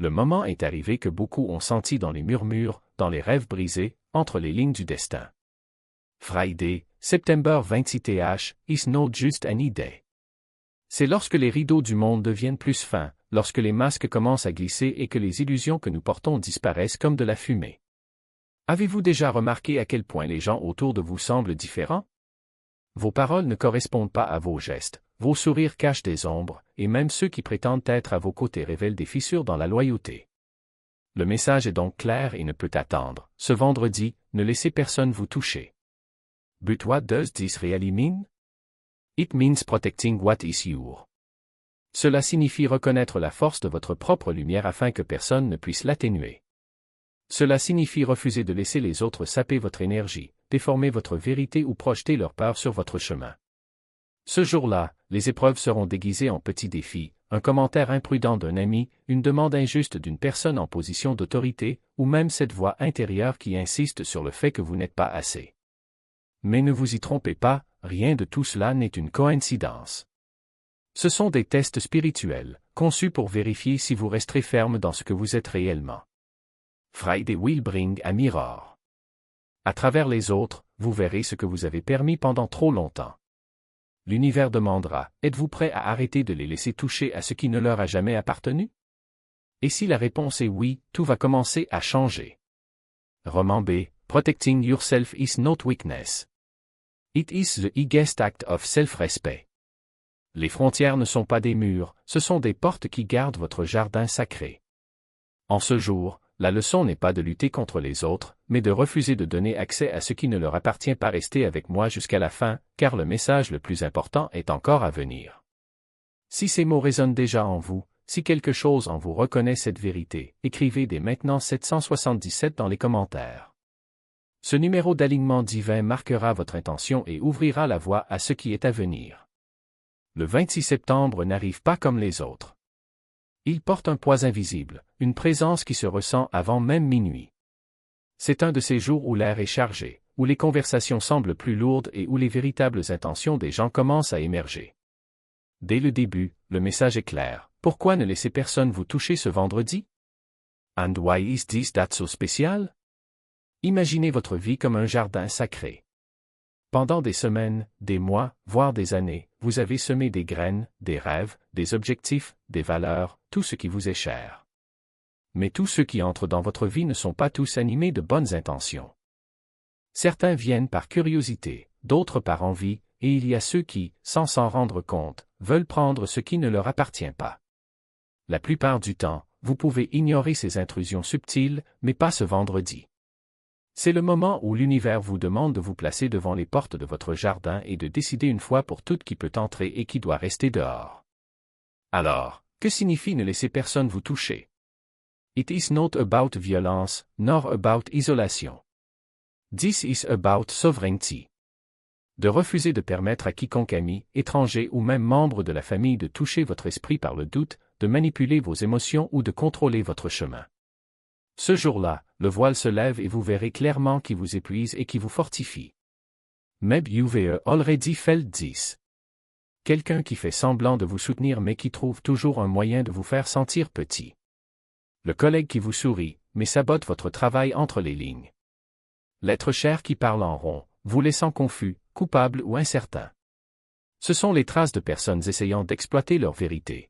Le moment est arrivé que beaucoup ont senti dans les murmures, dans les rêves brisés, entre les lignes du destin. Friday, September 26 th, is not just any day. C'est lorsque les rideaux du monde deviennent plus fins, lorsque les masques commencent à glisser et que les illusions que nous portons disparaissent comme de la fumée. Avez-vous déjà remarqué à quel point les gens autour de vous semblent différents? Vos paroles ne correspondent pas à vos gestes, vos sourires cachent des ombres, et même ceux qui prétendent être à vos côtés révèlent des fissures dans la loyauté. Le message est donc clair et ne peut attendre. Ce vendredi, ne laissez personne vous toucher. But what does this really mean? It means protecting what is yours. Cela signifie reconnaître la force de votre propre lumière afin que personne ne puisse l'atténuer. Cela signifie refuser de laisser les autres saper votre énergie, déformer votre vérité ou projeter leur peur sur votre chemin. Ce jour-là, les épreuves seront déguisées en petits défis, un commentaire imprudent d'un ami, une demande injuste d'une personne en position d'autorité, ou même cette voix intérieure qui insiste sur le fait que vous n'êtes pas assez. Mais ne vous y trompez pas, rien de tout cela n'est une coïncidence. Ce sont des tests spirituels, conçus pour vérifier si vous resterez ferme dans ce que vous êtes réellement. Friday will bring a mirror. À travers les autres, vous verrez ce que vous avez permis pendant trop longtemps. L'univers demandera, êtes-vous prêt à arrêter de les laisser toucher à ce qui ne leur a jamais appartenu? Et si la réponse est oui, tout va commencer à changer. Roman B. Protecting yourself is not weakness. It is the highest act of self-respect. Les frontières ne sont pas des murs, ce sont des portes qui gardent votre jardin sacré. En ce jour, la leçon n'est pas de lutter contre les autres, mais de refuser de donner accès à ce qui ne leur appartient pas. Restez avec moi jusqu'à la fin, car le message le plus important est encore à venir. Si ces mots résonnent déjà en vous, si quelque chose en vous reconnaît cette vérité, écrivez dès maintenant 777 dans les commentaires. Ce numéro d'alignement divin marquera votre intention et ouvrira la voie à ce qui est à venir. Le 26 septembre n'arrive pas comme les autres. Il porte un poids invisible, une présence qui se ressent avant même minuit. C'est un de ces jours où l'air est chargé, où les conversations semblent plus lourdes et où les véritables intentions des gens commencent à émerger. Dès le début, le message est clair. Pourquoi ne laisser personne vous toucher ce vendredi? And why is this that so special? Imaginez votre vie comme un jardin sacré. Pendant des semaines, des mois, voire des années, vous avez semé des graines, des rêves, des objectifs, des valeurs, tout ce qui vous est cher. Mais tous ceux qui entrent dans votre vie ne sont pas tous animés de bonnes intentions. Certains viennent par curiosité, d'autres par envie, et il y a ceux qui, sans s'en rendre compte, veulent prendre ce qui ne leur appartient pas. La plupart du temps, vous pouvez ignorer ces intrusions subtiles, mais pas ce vendredi. C'est le moment où l'univers vous demande de vous placer devant les portes de votre jardin et de décider une fois pour toutes qui peut entrer et qui doit rester dehors. Alors, que signifie ne laisser personne vous toucher? It is not about violence, nor about isolation. This is about sovereignty. De refuser de permettre à quiconque ami, étranger ou même membre de la famille de toucher votre esprit par le doute, de manipuler vos émotions ou de contrôler votre chemin. Ce jour-là, le voile se lève et vous verrez clairement qui vous épuise et qui vous fortifie. Maybe you've already felt this. Quelqu'un qui fait semblant de vous soutenir mais qui trouve toujours un moyen de vous faire sentir petit. Le collègue qui vous sourit, mais sabote votre travail entre les lignes. L'être cher qui parle en rond, vous laissant confus, coupable ou incertain. Ce sont les traces de personnes essayant d'exploiter leur vérité.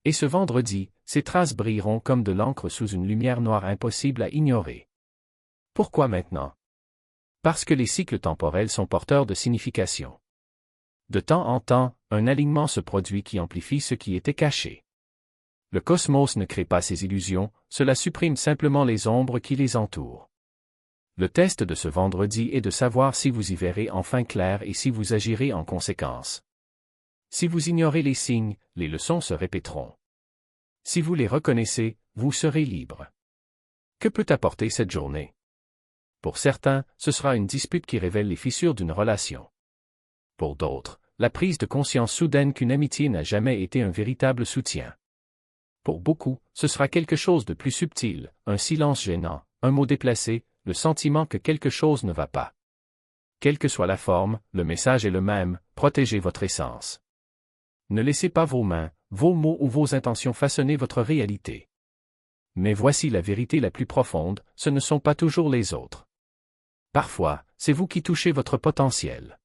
Et ce vendredi, ces traces brilleront comme de l'encre sous une lumière noire impossible à ignorer. Pourquoi maintenant? Parce que les cycles temporels sont porteurs de signification. De temps en temps, un alignement se produit qui amplifie ce qui était caché. Le cosmos ne crée pas ces illusions, cela supprime simplement les ombres qui les entourent. Le test de ce vendredi est de savoir si vous y verrez enfin clair et si vous agirez en conséquence. Si vous ignorez les signes, les leçons se répéteront. Si vous les reconnaissez, vous serez libre. Que peut apporter cette journée? Pour certains, ce sera une dispute qui révèle les fissures d'une relation. Pour d'autres, la prise de conscience soudaine qu'une amitié n'a jamais été un véritable soutien. Pour beaucoup, ce sera quelque chose de plus subtil, un silence gênant, un mot déplacé, le sentiment que quelque chose ne va pas. Quelle que soit la forme, le message est le même, protégez votre essence. Ne laissez pas vos mains, vos mots ou vos intentions façonner votre réalité. Mais voici la vérité la plus profonde, ce ne sont pas toujours les autres. Parfois, c'est vous qui touchez votre potentiel.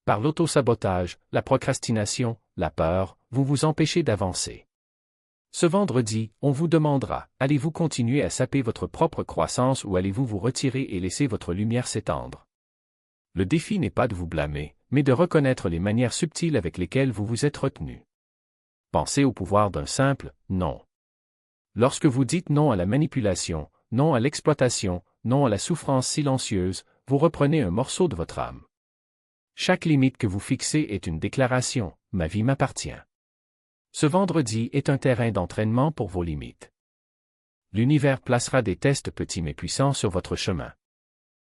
Par l'auto-sabotage, la procrastination, la peur, vous vous empêchez d'avancer. Ce vendredi, on vous demandera, allez-vous continuer à saper votre propre croissance ou allez-vous vous retirer et laisser votre lumière s'étendre? Le défi n'est pas de vous blâmer, mais de reconnaître les manières subtiles avec lesquelles vous vous êtes retenu. Pensez au pouvoir d'un simple « non ». Lorsque vous dites non à la manipulation, non à l'exploitation, non à la souffrance silencieuse, vous reprenez un morceau de votre âme. Chaque limite que vous fixez est une déclaration « ma vie m'appartient ». Ce vendredi est un terrain d'entraînement pour vos limites. L'univers placera des tests petits mais puissants sur votre chemin.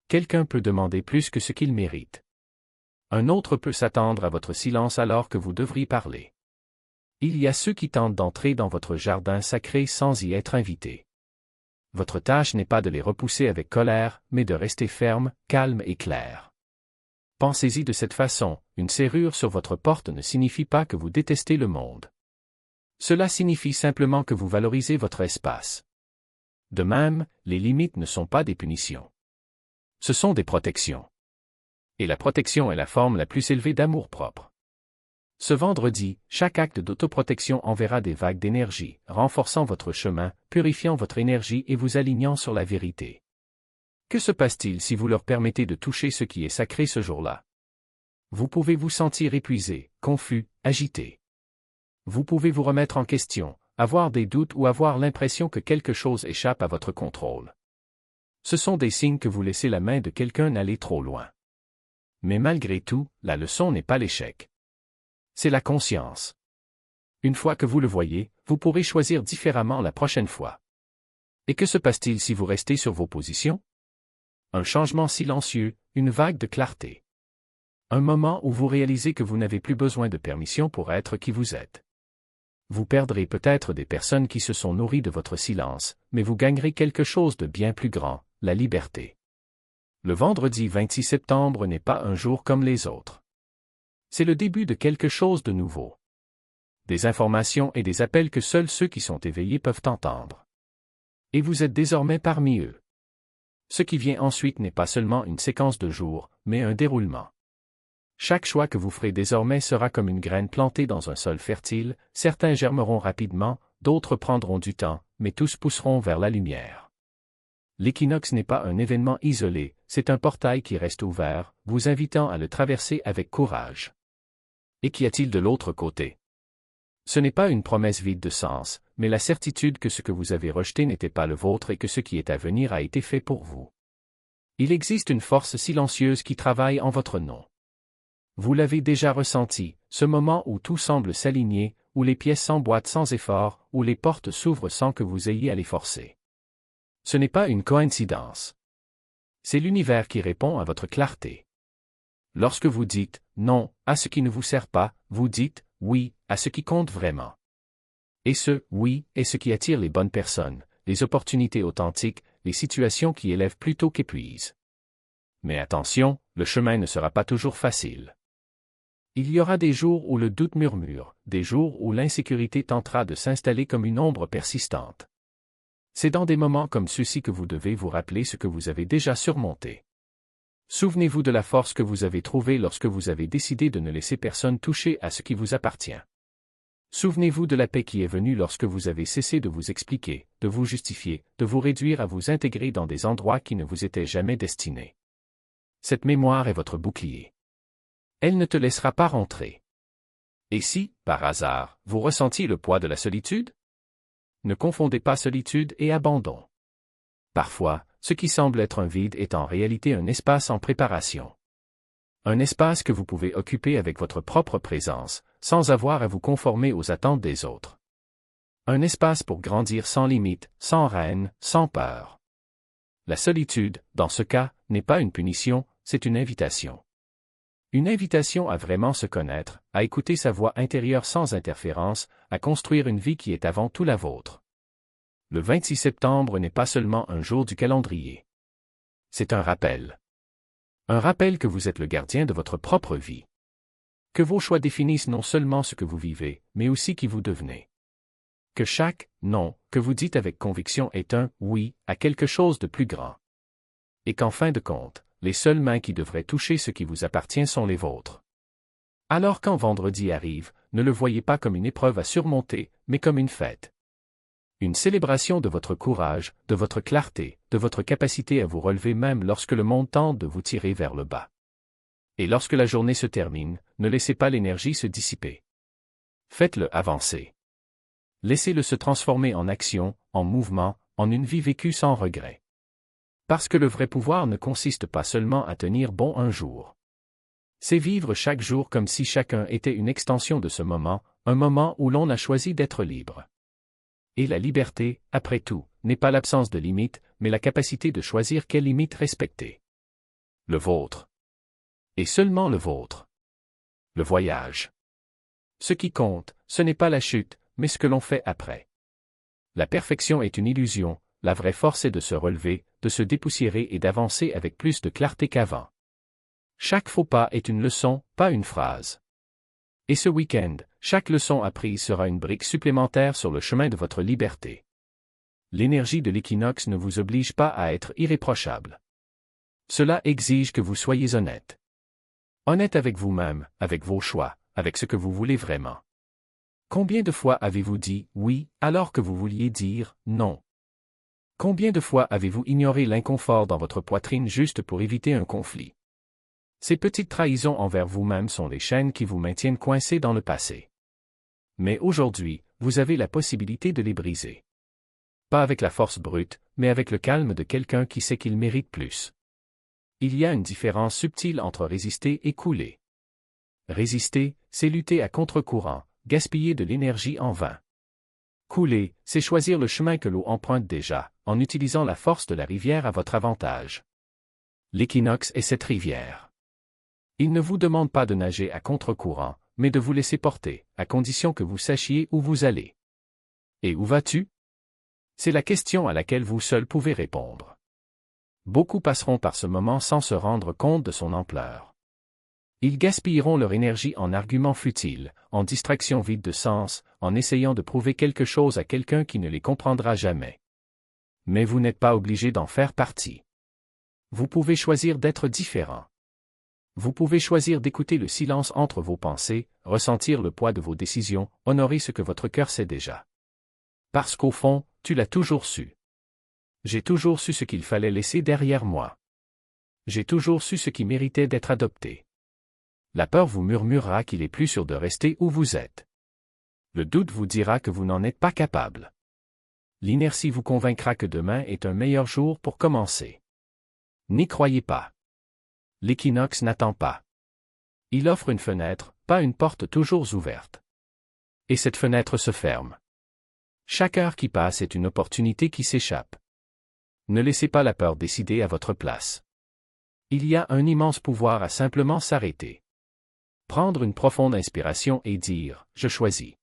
Quelqu'un peut demander plus que ce qu'il mérite. Un autre peut s'attendre à votre silence alors que vous devriez parler. Il y a ceux qui tentent d'entrer dans votre jardin sacré sans y être invités. Votre tâche n'est pas de les repousser avec colère, mais de rester ferme, calme et clair. Pensez-y de cette façon, une serrure sur votre porte ne signifie pas que vous détestez le monde. Cela signifie simplement que vous valorisez votre espace. De même, les limites ne sont pas des punitions. Ce sont des protections. Et la protection est la forme la plus élevée d'amour-propre. Ce vendredi, chaque acte d'autoprotection enverra des vagues d'énergie, renforçant votre chemin, purifiant votre énergie et vous alignant sur la vérité. Que se passe-t-il si vous leur permettez de toucher ce qui est sacré ce jour-là? Vous pouvez vous sentir épuisé, confus, agité. Vous pouvez vous remettre en question, avoir des doutes ou avoir l'impression que quelque chose échappe à votre contrôle. Ce sont des signes que vous laissez la main de quelqu'un aller trop loin. Mais malgré tout, la leçon n'est pas l'échec. C'est la conscience. Une fois que vous le voyez, vous pourrez choisir différemment la prochaine fois. Et que se passe-t-il si vous restez sur vos positions? Un changement silencieux, une vague de clarté. Un moment où vous réalisez que vous n'avez plus besoin de permission pour être qui vous êtes. Vous perdrez peut-être des personnes qui se sont nourries de votre silence, mais vous gagnerez quelque chose de bien plus grand, la liberté. Le vendredi 26 septembre n'est pas un jour comme les autres. C'est le début de quelque chose de nouveau. Des informations et des appels que seuls ceux qui sont éveillés peuvent entendre. Et vous êtes désormais parmi eux. Ce qui vient ensuite n'est pas seulement une séquence de jours, mais un déroulement. Chaque choix que vous ferez désormais sera comme une graine plantée dans un sol fertile, certains germeront rapidement, d'autres prendront du temps, mais tous pousseront vers la lumière. L'équinoxe n'est pas un événement isolé, c'est un portail qui reste ouvert, vous invitant à le traverser avec courage. Et qu'y a-t-il de l'autre côté? Ce n'est pas une promesse vide de sens, mais la certitude que ce que vous avez rejeté n'était pas le vôtre et que ce qui est à venir a été fait pour vous. Il existe une force silencieuse qui travaille en votre nom. Vous l'avez déjà ressenti, ce moment où tout semble s'aligner, où les pièces s'emboîtent sans effort, où les portes s'ouvrent sans que vous ayez à les forcer. Ce n'est pas une coïncidence. C'est l'univers qui répond à votre clarté. Lorsque vous dites « non » à ce qui ne vous sert pas, vous dites « oui » à ce qui compte vraiment. Et ce « oui » est ce qui attire les bonnes personnes, les opportunités authentiques, les situations qui élèvent plutôt qu'épuisent. Mais attention, le chemin ne sera pas toujours facile. Il y aura des jours où le doute murmure, des jours où l'insécurité tentera de s'installer comme une ombre persistante. C'est dans des moments comme ceux-ci que vous devez vous rappeler ce que vous avez déjà surmonté. Souvenez-vous de la force que vous avez trouvée lorsque vous avez décidé de ne laisser personne toucher à ce qui vous appartient. Souvenez-vous de la paix qui est venue lorsque vous avez cessé de vous expliquer, de vous justifier, de vous réduire à vous intégrer dans des endroits qui ne vous étaient jamais destinés. Cette mémoire est votre bouclier. Elle ne te laissera pas rentrer. Et si, par hasard, vous ressentiez le poids de la solitude? Ne confondez pas solitude et abandon. Parfois, ce qui semble être un vide est en réalité un espace en préparation. Un espace que vous pouvez occuper avec votre propre présence, sans avoir à vous conformer aux attentes des autres. Un espace pour grandir sans limite, sans rêne, sans peur. La solitude, dans ce cas, n'est pas une punition, c'est une invitation. Une invitation à vraiment se connaître, à écouter sa voix intérieure sans interférence, à construire une vie qui est avant tout la vôtre. Le 26 septembre n'est pas seulement un jour du calendrier. C'est un rappel. Un rappel que vous êtes le gardien de votre propre vie. Que vos choix définissent non seulement ce que vous vivez, mais aussi qui vous devenez. Que chaque « non » que vous dites avec conviction est un « oui » à quelque chose de plus grand. Et qu'en fin de compte, les seules mains qui devraient toucher ce qui vous appartient sont les vôtres. Alors quand vendredi arrive, ne le voyez pas comme une épreuve à surmonter, mais comme une fête. Une célébration de votre courage, de votre clarté, de votre capacité à vous relever même lorsque le monde tente de vous tirer vers le bas. Et lorsque la journée se termine, ne laissez pas l'énergie se dissiper. Faites-le avancer. Laissez-le se transformer en action, en mouvement, en une vie vécue sans regret. Parce que le vrai pouvoir ne consiste pas seulement à tenir bon un jour. C'est vivre chaque jour comme si chacun était une extension de ce moment, un moment où l'on a choisi d'être libre. Et la liberté, après tout, n'est pas l'absence de limites, mais la capacité de choisir quelles limites respecter. Le vôtre. Et seulement le vôtre. Le voyage. Ce qui compte, ce n'est pas la chute, mais ce que l'on fait après. La perfection est une illusion, la vraie force est de se relever, de se dépoussiérer et d'avancer avec plus de clarté qu'avant. Chaque faux pas est une leçon, pas une phrase. Et ce week-end, chaque leçon apprise sera une brique supplémentaire sur le chemin de votre liberté. L'énergie de l'équinoxe ne vous oblige pas à être irréprochable. Cela exige que vous soyez honnête. Honnête avec vous-même, avec vos choix, avec ce que vous voulez vraiment. Combien de fois avez-vous dit « oui » alors que vous vouliez dire « non » ? Combien de fois avez-vous ignoré l'inconfort dans votre poitrine juste pour éviter un conflit ? Ces petites trahisons envers vous-même sont les chaînes qui vous maintiennent coincés dans le passé. Mais aujourd'hui, vous avez la possibilité de les briser. Pas avec la force brute, mais avec le calme de quelqu'un qui sait qu'il mérite plus. Il y a une différence subtile entre résister et couler. Résister, c'est lutter à contre-courant, gaspiller de l'énergie en vain. Couler, c'est choisir le chemin que l'eau emprunte déjà, en utilisant la force de la rivière à votre avantage. L'équinoxe est cette rivière. Il ne vous demande pas de nager à contre-courant, mais de vous laisser porter, à condition que vous sachiez où vous allez. Et où vas-tu? C'est la question à laquelle vous seul pouvez répondre. Beaucoup passeront par ce moment sans se rendre compte de son ampleur. Ils gaspilleront leur énergie en arguments futiles, en distractions vides de sens, en essayant de prouver quelque chose à quelqu'un qui ne les comprendra jamais. Mais vous n'êtes pas obligé d'en faire partie. Vous pouvez choisir d'être différent. Vous pouvez choisir d'écouter le silence entre vos pensées, ressentir le poids de vos décisions, honorer ce que votre cœur sait déjà. Parce qu'au fond, tu l'as toujours su. J'ai toujours su ce qu'il fallait laisser derrière moi. J'ai toujours su ce qui méritait d'être adopté. La peur vous murmurera qu'il est plus sûr de rester où vous êtes. Le doute vous dira que vous n'en êtes pas capable. L'inertie vous convaincra que demain est un meilleur jour pour commencer. N'y croyez pas. L'équinoxe n'attend pas. Il offre une fenêtre, pas une porte toujours ouverte. Et cette fenêtre se ferme. Chaque heure qui passe est une opportunité qui s'échappe. Ne laissez pas la peur décider à votre place. Il y a un immense pouvoir à simplement s'arrêter. Prendre une profonde inspiration et dire « Je choisis ».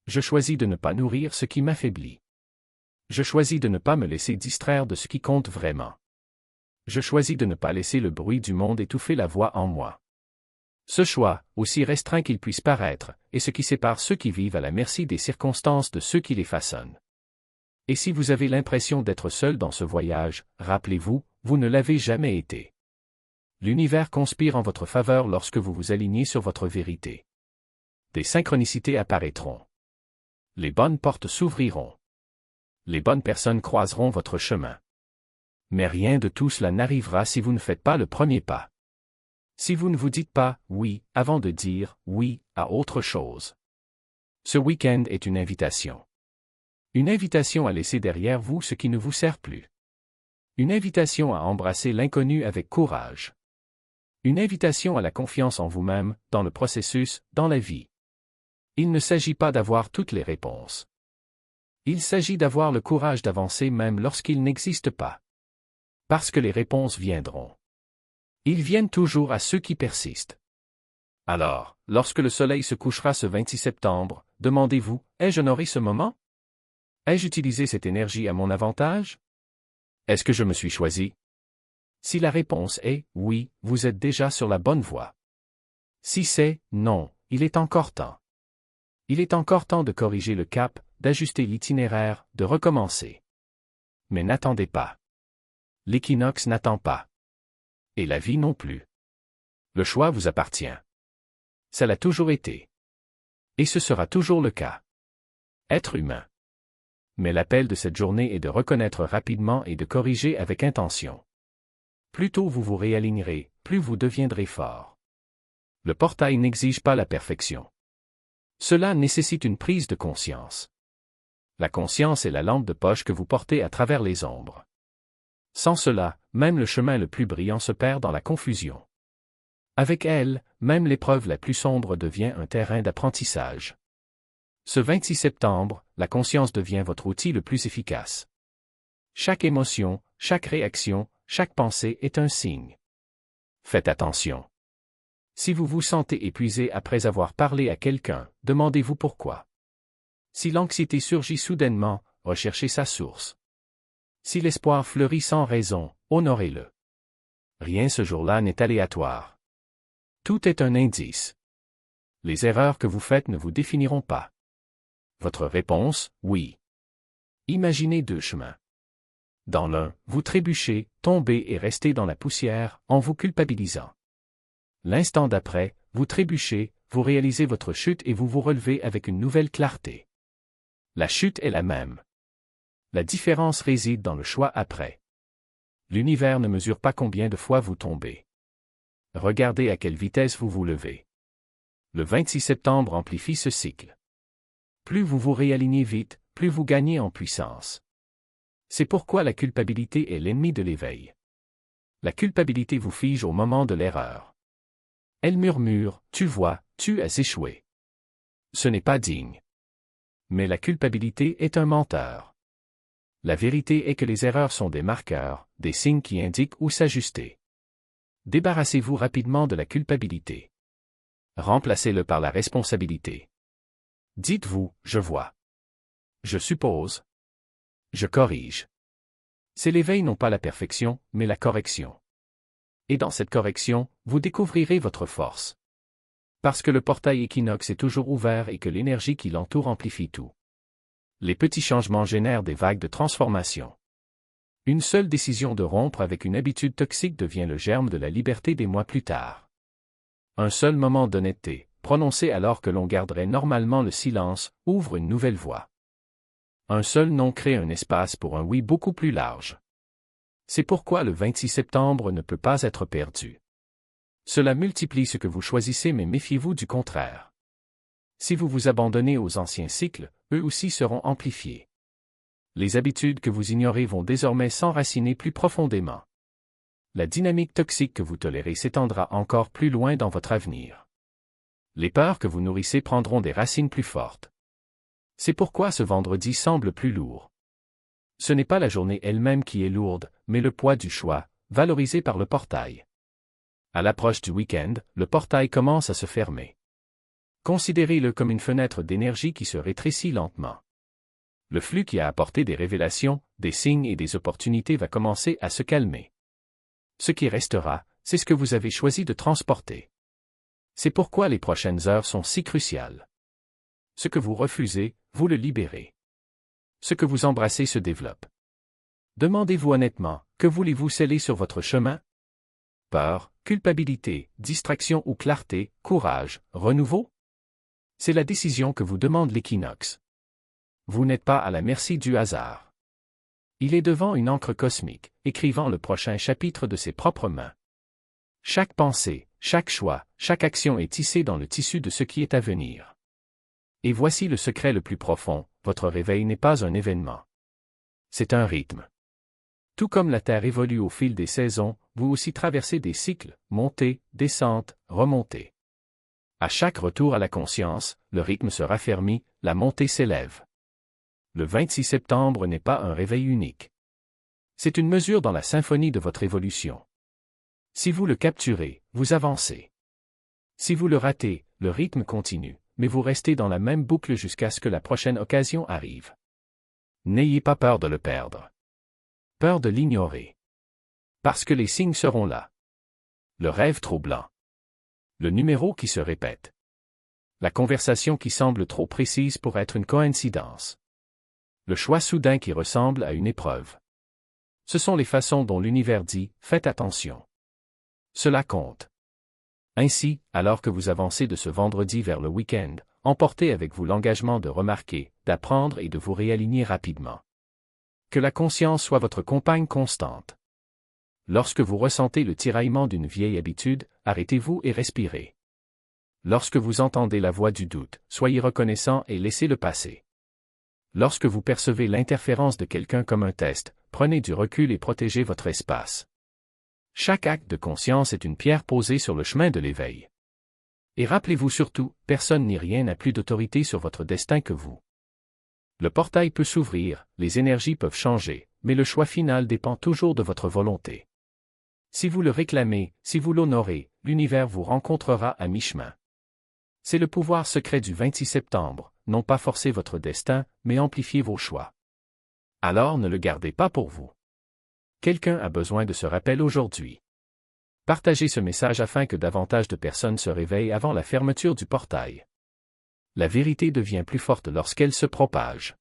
Je choisis de ne pas nourrir ce qui m'affaiblit. Je choisis de ne pas me laisser distraire de ce qui compte vraiment. Je choisis de ne pas laisser le bruit du monde étouffer la voix en moi. Ce choix, aussi restreint qu'il puisse paraître, est ce qui sépare ceux qui vivent à la merci des circonstances de ceux qui les façonnent. Et si vous avez l'impression d'être seul dans ce voyage, rappelez-vous, vous ne l'avez jamais été. L'univers conspire en votre faveur lorsque vous vous alignez sur votre vérité. Des synchronicités apparaîtront. Les bonnes portes s'ouvriront. Les bonnes personnes croiseront votre chemin. Mais rien de tout cela n'arrivera si vous ne faites pas le premier pas. Si vous ne vous dites pas « oui » avant de dire « oui » à autre chose. Ce week-end est une invitation. Une invitation à laisser derrière vous ce qui ne vous sert plus. Une invitation à embrasser l'inconnu avec courage. Une invitation à la confiance en vous-même, dans le processus, dans la vie. Il ne s'agit pas d'avoir toutes les réponses. Il s'agit d'avoir le courage d'avancer même lorsqu'il n'existe pas. Parce que les réponses viendront. Ils viennent toujours à ceux qui persistent. Alors, lorsque le soleil se couchera ce 26 septembre, demandez-vous, ai-je honoré ce moment? Ai-je utilisé cette énergie à mon avantage? Est-ce que je me suis choisi? Si la réponse est oui, vous êtes déjà sur la bonne voie. Si c'est non, il est encore temps. Il est encore temps de corriger le cap, d'ajuster l'itinéraire, de recommencer. Mais n'attendez pas. L'équinoxe n'attend pas. Et la vie non plus. Le choix vous appartient. Ça l'a toujours été. Et ce sera toujours le cas. Être humain. Mais l'appel de cette journée est de reconnaître rapidement et de corriger avec intention. Plus tôt vous vous réalignerez, plus vous deviendrez fort. Le portail n'exige pas la perfection. Cela nécessite une prise de conscience. La conscience est la lampe de poche que vous portez à travers les ombres. Sans cela, même le chemin le plus brillant se perd dans la confusion. Avec elle, même l'épreuve la plus sombre devient un terrain d'apprentissage. Ce 26 septembre, la conscience devient votre outil le plus efficace. Chaque émotion, chaque réaction, chaque pensée est un signe. Faites attention. Si vous vous sentez épuisé après avoir parlé à quelqu'un, demandez-vous pourquoi. Si l'anxiété surgit soudainement, recherchez sa source. Si l'espoir fleurit sans raison, honorez-le. Rien ce jour-là n'est aléatoire. Tout est un indice. Les erreurs que vous faites ne vous définiront pas. Votre réponse, oui. Imaginez deux chemins. Dans l'un, vous trébuchez, tombez et restez dans la poussière, en vous culpabilisant. L'instant d'après, vous trébuchez, vous réalisez votre chute et vous vous relevez avec une nouvelle clarté. La chute est la même. La différence réside dans le choix après. L'univers ne mesure pas combien de fois vous tombez. Regardez à quelle vitesse vous vous levez. Le 26 septembre amplifie ce cycle. Plus vous vous réalignez vite, plus vous gagnez en puissance. C'est pourquoi la culpabilité est l'ennemi de l'éveil. La culpabilité vous fige au moment de l'erreur. Elle murmure, « Tu vois, tu as échoué. » Ce n'est pas digne. Mais la culpabilité est un menteur. La vérité est que les erreurs sont des marqueurs, des signes qui indiquent où s'ajuster. Débarrassez-vous rapidement de la culpabilité. Remplacez-le par la responsabilité. Dites-vous, je vois. Je suppose. Je corrige. C'est l'éveil non pas la perfection, mais la correction. Et dans cette correction, vous découvrirez votre force. Parce que le portail équinoxe est toujours ouvert et que l'énergie qui l'entoure amplifie tout. Les petits changements génèrent des vagues de transformation. Une seule décision de rompre avec une habitude toxique devient le germe de la liberté des mois plus tard. Un seul moment d'honnêteté, prononcé alors que l'on garderait normalement le silence, ouvre une nouvelle voie. Un seul non crée un espace pour un oui beaucoup plus large. C'est pourquoi le 26 septembre ne peut pas être perdu. Cela multiplie ce que vous choisissez mais méfiez-vous du contraire. Si vous vous abandonnez aux anciens cycles, eux aussi seront amplifiés. Les habitudes que vous ignorez vont désormais s'enraciner plus profondément. La dynamique toxique que vous tolérez s'étendra encore plus loin dans votre avenir. Les peurs que vous nourrissez prendront des racines plus fortes. C'est pourquoi ce vendredi semble plus lourd. Ce n'est pas la journée elle-même qui est lourde, mais le poids du choix, valorisé par le portail. À l'approche du week-end, le portail commence à se fermer. Considérez-le comme une fenêtre d'énergie qui se rétrécit lentement. Le flux qui a apporté des révélations, des signes et des opportunités va commencer à se calmer. Ce qui restera, c'est ce que vous avez choisi de transporter. C'est pourquoi les prochaines heures sont si cruciales. Ce que vous refusez, vous le libérez. Ce que vous embrassez se développe. Demandez-vous honnêtement, que voulez-vous sceller sur votre chemin? Peur, culpabilité, distraction ou clarté, courage, renouveau? C'est la décision que vous demande l'équinoxe. Vous n'êtes pas à la merci du hasard. Il est devant une encre cosmique, écrivant le prochain chapitre de ses propres mains. Chaque pensée, chaque choix, chaque action est tissée dans le tissu de ce qui est à venir. Et voici le secret le plus profond, votre réveil n'est pas un événement. C'est un rythme. Tout comme la Terre évolue au fil des saisons, vous aussi traversez des cycles, montées, descentes, remontées. À chaque retour à la conscience, le rythme se raffermit, la montée s'élève. Le 26 septembre n'est pas un réveil unique. C'est une mesure dans la symphonie de votre évolution. Si vous le capturez, vous avancez. Si vous le ratez, le rythme continue, mais vous restez dans la même boucle jusqu'à ce que la prochaine occasion arrive. N'ayez pas peur de le perdre. Peur de l'ignorer. Parce que les signes seront là. Le rêve troublant. Le numéro qui se répète. La conversation qui semble trop précise pour être une coïncidence. Le choix soudain qui ressemble à une épreuve. Ce sont les façons dont l'univers dit « Faites attention ». Cela compte. Ainsi, alors que vous avancez de ce vendredi vers le week-end, emportez avec vous l'engagement de remarquer, d'apprendre et de vous réaligner rapidement. Que la conscience soit votre compagne constante. Lorsque vous ressentez le tiraillement d'une vieille habitude, arrêtez-vous et respirez. Lorsque vous entendez la voix du doute, soyez reconnaissant et laissez-le passer. Lorsque vous percevez l'interférence de quelqu'un comme un test, prenez du recul et protégez votre espace. Chaque acte de conscience est une pierre posée sur le chemin de l'éveil. Et rappelez-vous surtout, personne ni rien n'a plus d'autorité sur votre destin que vous. Le portail peut s'ouvrir, les énergies peuvent changer, mais le choix final dépend toujours de votre volonté. Si vous le réclamez, si vous l'honorez, l'univers vous rencontrera à mi-chemin. C'est le pouvoir secret du 26 septembre, non pas forcer votre destin, mais amplifier vos choix. Alors ne le gardez pas pour vous. Quelqu'un a besoin de ce rappel aujourd'hui. Partagez ce message afin que davantage de personnes se réveillent avant la fermeture du portail. La vérité devient plus forte lorsqu'elle se propage.